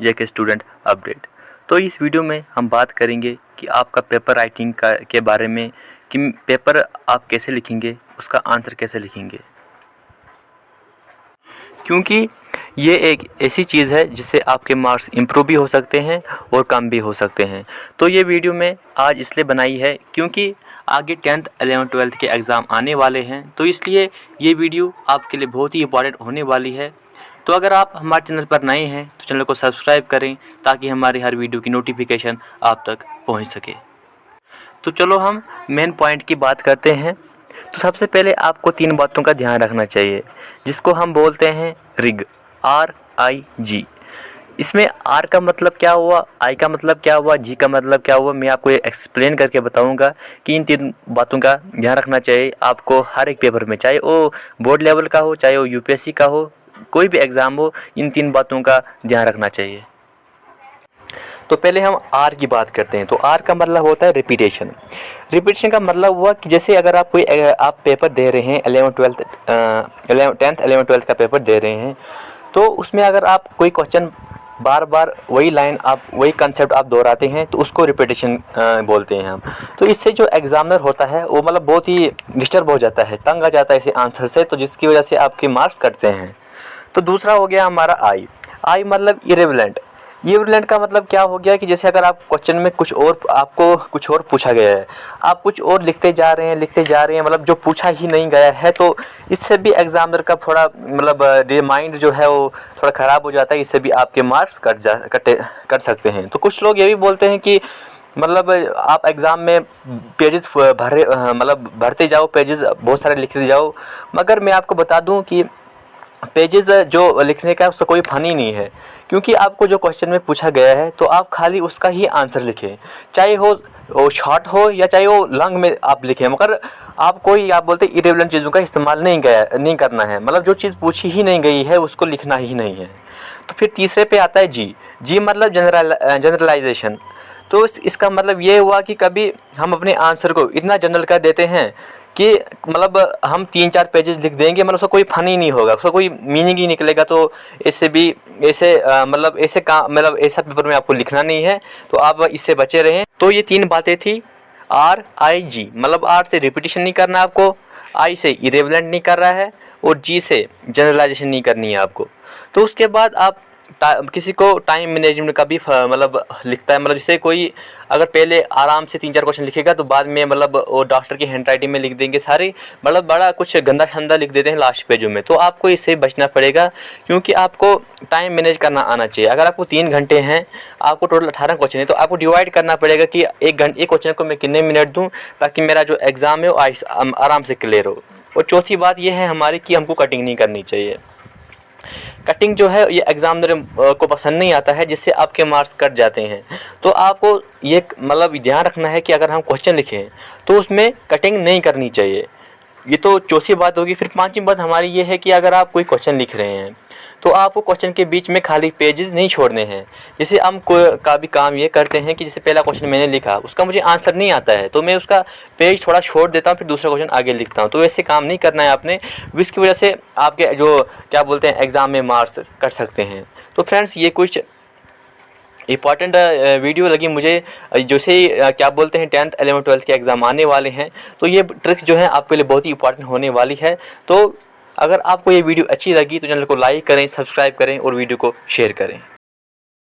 जेके student update. तो इस video में हम बात करेंगे कि आपका पेपर राइटिंग के बारे में कि पेपर आप कैसे लिखेंगे, उसका आंसर कैसे लिखेंगे, क्योंकि ये एक ऐसी चीज़ है जिससे आपके मार्क्स इम्प्रूव भी हो सकते हैं और कम भी हो सकते हैं। तो ये वीडियो मैं आज इसलिए बनाई है क्योंकि आगे 10th 11th 12th के एग्ज़ाम आने वाले हैं, तो इसलिए ये वीडियो आपके लिए बहुत ही इंपॉर्टेंट होने वाली है। तो अगर आप हमारे चैनल पर नए हैं तो चैनल को सब्सक्राइब करें ताकि हमारी हर वीडियो की नोटिफिकेशन आप तक पहुंच सके। तो चलो हम मेन पॉइंट की बात करते हैं। तो सबसे पहले आपको 3 बातों का ध्यान रखना चाहिए जिसको हम बोलते हैं रिग, RIG। इसमें R का मतलब क्या हुआ, I का मतलब क्या हुआ, G का मतलब क्या हुआ, मैं आपको ये एक्सप्लेन करके बताऊंगा कि इन 3 बातों का ध्यान रखना चाहिए आपको हर एक पेपर में, चाहे वो बोर्ड लेवल का हो, चाहे वो UPSC का हो, कोई भी एग्ज़ाम हो, इन 3 बातों का ध्यान रखना चाहिए। तो पहले हम R की बात करते हैं। तो R का मतलब होता है रिपीटेशन। रिपीटेशन का मतलब हुआ कि जैसे अगर आप पेपर दे रहे हैं 10th 11th 12th का पेपर दे रहे हैं, तो उसमें अगर आप कोई क्वेश्चन बार बार वही लाइन आप वही कंसेप्ट आप दोहराते हैं तो उसको रिपीटेशन बोलते हैं हम। तो इससे जो एग्जामिनर होता है वो मतलब बहुत ही डिस्टर्ब हो जाता है, तंग आ जाता है इसे आंसर से, तो जिसकी वजह से आपके मार्क्स कटते हैं। तो दूसरा हो गया हमारा I मतलब इरेलेवेंट। इरेलेवेंट का मतलब क्या हो गया कि जैसे अगर आप क्वेश्चन में आपको कुछ और पूछा गया है, आप कुछ और लिखते जा रहे हैं, मतलब जो पूछा ही नहीं गया है, तो इससे भी एग्जामिनर का थोड़ा मतलब माइंड जो है वो थोड़ा ख़राब हो जाता है। इससे भी आपके मार्क्स कट सकते हैं। तो कुछ लोग ये भी बोलते हैं कि मतलब आप एग्ज़ाम में पेजेस भरते जाओ, पेजेस बहुत सारे लिखते जाओ, मगर मैं आपको बता दूं कि पेजेस जो लिखने का उसका कोई फन ही नहीं है, क्योंकि आपको जो क्वेश्चन में पूछा गया है तो आप खाली उसका ही आंसर लिखें, चाहे वो शॉर्ट हो या चाहे वो लॉन्ग में आप लिखें, मगर आप बोलते इरेलेवेंट चीज़ों का इस्तेमाल नहीं करना है। मतलब जो चीज़ पूछी ही नहीं गई है उसको लिखना ही नहीं है। तो फिर तीसरे पे आता है जी मतलब जनरलाइजेशन। तो इसका मतलब ये हुआ कि कभी हम अपने आंसर को इतना जनरल कर देते हैं कि मतलब हम 3-4 पेजेस लिख देंगे, मतलब उसका कोई फन ही नहीं होगा, उसका कोई मीनिंग ही निकलेगा। तो ऐसे ऐसा पेपर में आपको लिखना नहीं है, तो आप इससे बचे रहें। तो ये 3 बातें थी, RIG मतलब R से रिपीटिशन नहीं करना आपको, I से इरेलेवेंट नहीं कर रहा है, और G से जनरलाइजेशन नहीं करनी है आपको। तो उसके बाद आप किसी को टाइम मैनेजमेंट का भी मतलब लिखता है, मतलब जैसे कोई अगर पहले आराम से 3-4 क्वेश्चन लिखेगा तो बाद में मतलब वो डॉक्टर की हैंड राइटिंग में लिख देंगे सारे, मतलब बड़ा कुछ गंदा शंदा लिख देते हैं लास्ट पेजों में। तो आपको इससे बचना पड़ेगा, क्योंकि आपको टाइम मैनेज करना आना चाहिए। अगर आपको 3 घंटे हैं, आपको टोटल 18 क्वेश्चन है, तो आपको डिवाइड करना पड़ेगा कि एक क्वेश्चन को मैं कितने मिनट दूँ ताकि मेरा जो एग्ज़ाम है वो आराम से क्लियर हो। और चौथी बात यह है हमारी कि हमको कटिंग नहीं करनी चाहिए। कटिंग जो है ये एग्जामिनर को पसंद नहीं आता है, जिससे आपके मार्क्स कट जाते हैं। तो आपको ये मतलब ध्यान रखना है कि अगर हम क्वेश्चन लिखें तो उसमें कटिंग नहीं करनी चाहिए। ये तो चौथी बात होगी। फिर 5वीं बात हमारी ये है कि अगर आप कोई क्वेश्चन लिख रहे हैं तो आपको क्वेश्चन के बीच में खाली पेजेस नहीं छोड़ने हैं। जैसे हम का भी काम ये करते हैं कि जैसे पहला क्वेश्चन मैंने लिखा, उसका मुझे आंसर नहीं आता है, तो मैं उसका पेज थोड़ा छोड़ देता हूँ, फिर दूसरा क्वेश्चन आगे लिखता हूँ। तो ऐसे काम नहीं करना है आपने, जिसकी वजह से आपके जो क्या बोलते हैं एग्ज़ाम में मार्क्स कट सकते हैं। तो फ्रेंड्स ये कुछ इंपॉर्टेंट वीडियो लगी मुझे। जैसे क्या बोलते हैं 10th 11th 12th के एग्ज़ाम आने वाले हैं, तो ये ट्रिक्स जो है आपके लिए बहुत ही इंपॉर्टेंट होने वाली है। तो अगर आपको ये वीडियो अच्छी लगी तो चैनल को लाइक करें, सब्सक्राइब करें और वीडियो को शेयर करें।